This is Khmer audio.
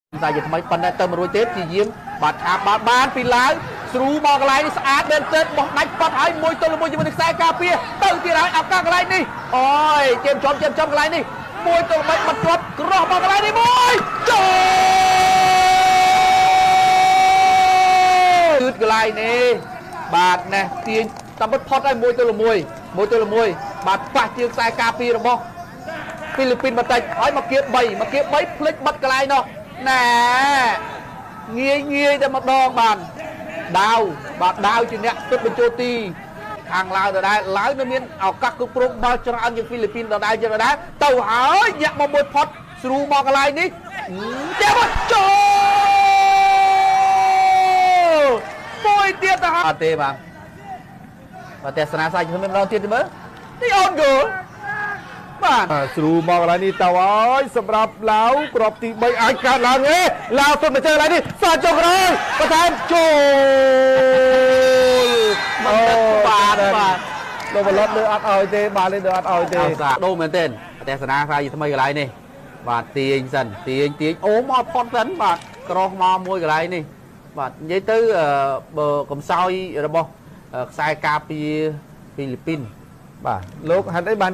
តែយកថ្មីប៉ុណ្ណេះទៅមួយរួចទៀតជាយាមបាទឆាបបានពីឡើងស្រូមកកន្លែងនេះស្អាតមែនទែនបោះដាច់បាត់ហើយមួយទល់មួយជាមួយនឹងខ្សែការពារទៅទៀតហើយឱកាសកន្លែងនេះអូយជេមចំកន្លែងនេះមួយទល់3បាត់ជាប់ក្រោះមកកន្លែងនេះមួយចូលគឺកន្លែងនេះបាទណេះទាញតាមពិតផុតហើយមួយទល់មួយបាទប៉ះជើងខ្សែការពាររបស់ហ្វីលីពីនបន្តិចហើយមកគៀប3ភ្លេចបាត់កន្លែងនោះណែងាយតែម្ដងបានដាវជាអ្នកទប់បញ្ចូលទីខាងឡាវដដែលឡាវនៅមានឱកាសគ្រប់គ្រងបាល់ច្រើនជាងហ្វីលីពីនដដែលទៅហើយញាក់មកមួយផុតស្រូមកកន្លែងនេះចាំចូលមួយទៀតទៅអត់ទេបាទទស្សនាសាច់ខ្ញុំម្ដងទៀតមើលនេះអូនគោលបាទស្រូមកកន្លែងនេះទៅហើយសម្រាប់ឡាវក្របទី3អាចកាត់ឡើងទេឡាវសុទ្ធមកជើងកន្លែងនេះសាចុះក្រោយបន្ថែមចូលបាទលោកបលត់លើអត់ឲ្យទេបាទលើអត់ឲ្យទេដូរមែនទេទស្សនាសាច់ថ្មីកន្លែងនេះបាទទាញសិនទាញអូមកផុតសិនបាទក្រោះមកមួយកន្លែងនេះបាទនិយាយទៅបើកំសោយរបស់ខ្សែការពារហ្វីលីពីនបាទលោកហេតុអីបាន